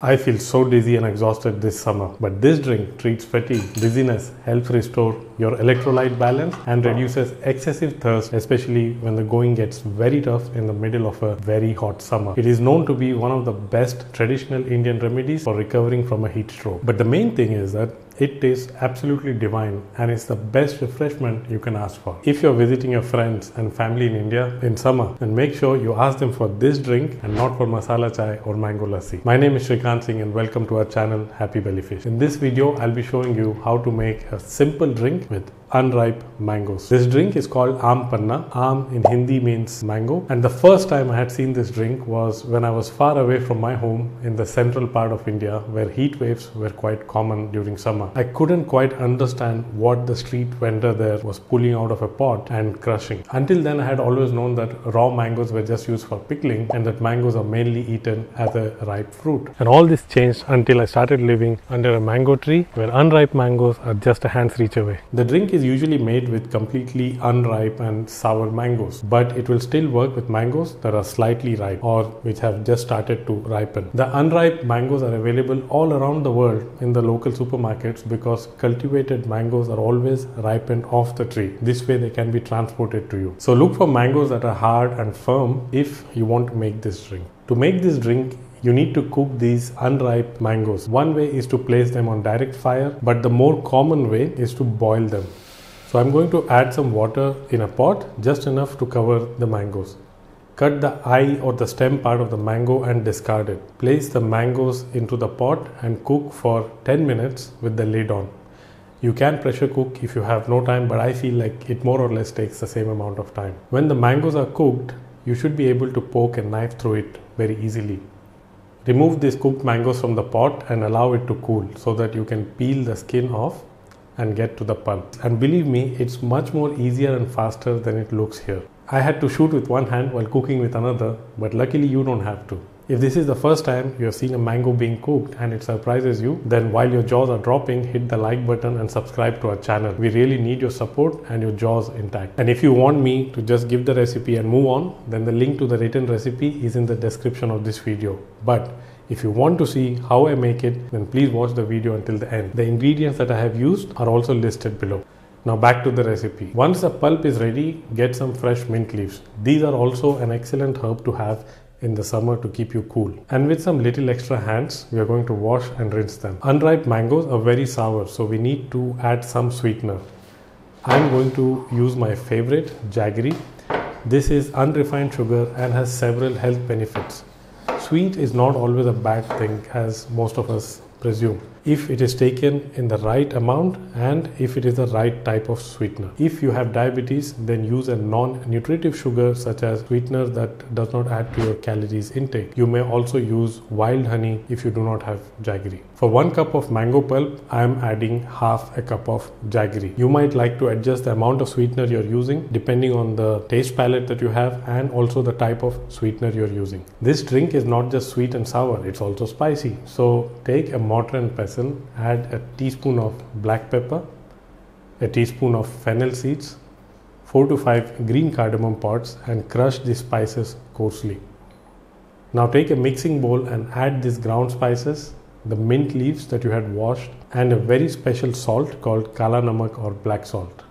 I feel so dizzy and exhausted this summer, but this drink treats fatigue, dizziness, helps restore your electrolyte balance and reduces excessive thirst, especially when the going gets very tough in the middle of a very hot summer. It is known to be one of the best traditional Indian remedies for recovering from a heat stroke. But the main thing is that it tastes absolutely divine and is the best refreshment you can ask for. If you're visiting your friends and family in India in summer, then make sure you ask them for this drink and not for masala chai or mango lassi. My name is Shrikant Singh and welcome to our channel Happy Bellyfish. In this video, I'll be showing you how to make a simple drink with unripe mangoes. This drink is called Aam Panna. Aam in Hindi means mango, and the first time I had seen this drink was when I was far away from my home in the central part of India where heat waves were quite common during summer. I couldn't quite understand what the street vendor there was pulling out of a pot and crushing. Until then, I had always known that raw mangoes were just used for pickling and that mangoes are mainly eaten as a ripe fruit. And all this changed until I started living under a mango tree where unripe mangoes are just a hand's reach away. The drink is usually made with completely unripe and sour mangoes, but it will still work with mangoes that are slightly ripe or which have just started to ripen. The unripe mangoes are available all around the world in the local supermarkets because cultivated mangoes are always ripened off the tree. This way they can be transported to you. So look for mangoes that are hard and firm if you want to make this drink. To make this drink, you need to cook these unripe mangoes. One way is to place them on direct fire, but the more common way is to boil them. So I'm going to add some water in a pot, just enough to cover the mangoes. Cut the eye or the stem part of the mango and discard it. Place the mangoes into the pot and cook for 10 minutes with the lid on. You can pressure cook if you have no time, but I feel like it more or less takes the same amount of time. When the mangoes are cooked, you should be able to poke a knife through it very easily. Remove these cooked mangoes from the pot and allow it to cool so that you can peel the skin off and get to the pulp. And believe me, it's much more easier and faster than it looks here. I had to shoot with one hand while cooking with another, but luckily you don't have to. If this is the first time you have seen a mango being cooked and it surprises you, then while your jaws are dropping, hit the like button and subscribe to our channel. We really need your support and your jaws intact. And if you want me to just give the recipe and move on, then the link to the written recipe is in the description of this video. But if you want to see how I make it, then please watch the video until the end. The ingredients that I have used are also listed below. Now back to the recipe. Once the pulp is ready, get some fresh mint leaves. These are also an excellent herb to have in the summer to keep you cool. And with some little extra hands, we are going to wash and rinse them. Unripe mangoes are very sour, so we need to add some sweetener. I'm going to use my favorite, jaggery. This is unrefined sugar and has several health benefits. Sweet is not always a bad thing, as most of us presume, if it is taken in the right amount and if it is the right type of sweetener. If you have diabetes, then use a non-nutritive sugar such as sweetener that does not add to your calories intake. You may also use wild honey if you do not have jaggery. For 1 cup of mango pulp, I am adding half a cup of jaggery. You might like to adjust the amount of sweetener you're using depending on the taste palette that you have and also the type of sweetener you're using. This drink is not just sweet and sour, it's also spicy. So take a mortar and pestle, add a teaspoon of black pepper, a teaspoon of fennel seeds, 4 to 5 green cardamom pods and crush the spices coarsely. Now take a mixing bowl and add these ground spices, the mint leaves that you had washed and a very special salt called kala namak or black salt.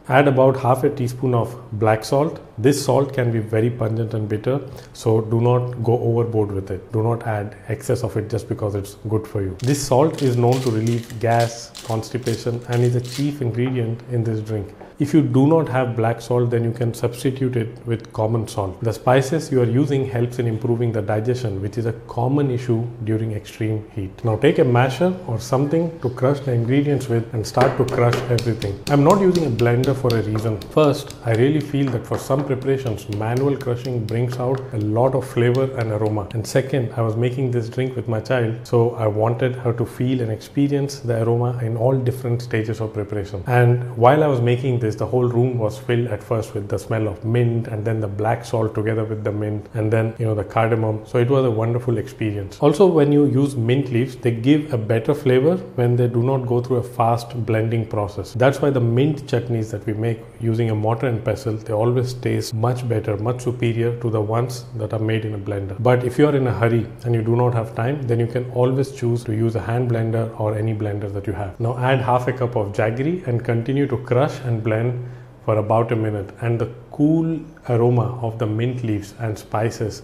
Add about half a teaspoon of black salt. This salt can be very pungent and bitter, so do not go overboard with it. Do not add excess of it just because it's good for you. This salt is known to relieve gas, constipation and is a chief ingredient in this drink. If you do not have black salt, then you can substitute it with common salt. The spices you are using helps in improving the digestion, which is a common issue during extreme heat. Now take a masher or something to crush the ingredients with and start to crush everything. I'm not using a blender for a reason. First, I really feel that for some preparations, manual crushing brings out a lot of flavor and aroma. And second, I was making this drink with my child, so I wanted her to feel and experience the aroma in all different stages of preparation. And while I was making this, the whole room was filled at first with the smell of mint and then the black salt together with the mint and then the cardamom. So it was a wonderful experience. Also, when you use mint leaves, they give a better flavor when they do not go through a fast blending process. That's why the mint chutneys that we make using a mortar and pestle, they always taste taste much better, much superior to the ones that are made in a blender. But if you are in a hurry and you do not have time, then you can always choose to use a hand blender or any blender that you have. Now add half a cup of jaggery and continue to crush and blend for about a minute, and the cool aroma of the mint leaves and spices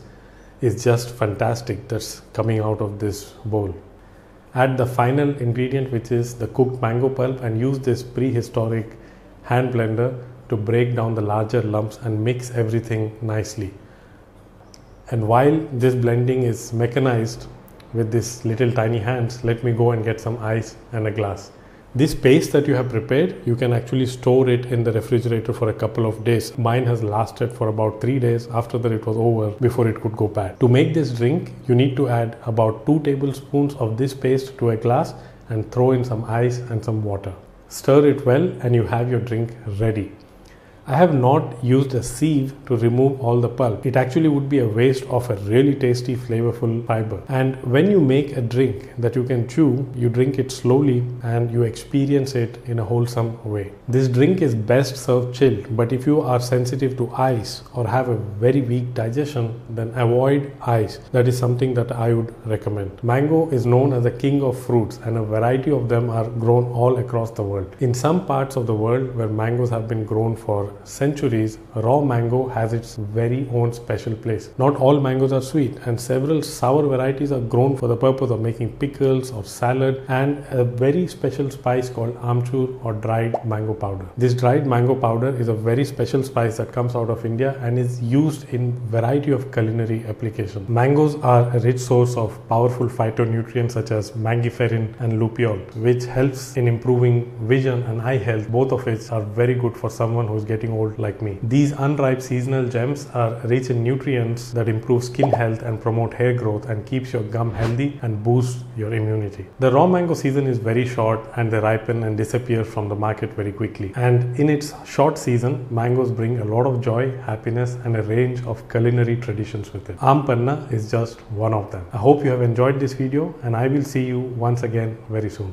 is just fantastic that's coming out of this bowl. Add the final ingredient, which is the cooked mango pulp, and use this prehistoric hand blender to break down the larger lumps and mix everything nicely. And while this blending is mechanized with this little tiny hands, let me go and get some ice and a glass. This paste that you have prepared, you can actually store it in the refrigerator for a couple of days. Mine has lasted for about 3 days after that it was over before it could go bad. To make this drink, you need to add about 2 tablespoons of this paste to a glass and throw in some ice and some water. Stir it well and you have your drink ready. I have not used a sieve to remove all the pulp. It actually would be a waste of a really tasty, flavorful fiber. And when you make a drink that you can chew, you drink it slowly and you experience it in a wholesome way. This drink is best served chilled, but if you are sensitive to ice or have a very weak digestion, then avoid ice. That is something that I would recommend. Mango is known as the king of fruits, and a variety of them are grown all across the world. In some parts of the world where mangoes have been grown for centuries, raw mango has its very own special place. Not all mangoes are sweet, and several sour varieties are grown for the purpose of making pickles or salad, and a very special spice called amchur or dried mango powder. This dried mango powder is a very special spice that comes out of India and is used in variety of culinary applications. Mangoes are a rich source of powerful phytonutrients such as mangiferin and lupiol, which helps in improving vision and eye health, both of which are very good for someone who is getting old like me. These unripe seasonal gems are rich in nutrients that improve skin health and promote hair growth and keeps your gum healthy and boosts your immunity. The raw mango season is very short and they ripen and disappear from the market very quickly. And in its short season, mangoes bring a lot of joy, happiness and a range of culinary traditions with it. Aam Panna is just one of them. I hope you have enjoyed this video and I will see you once again very soon.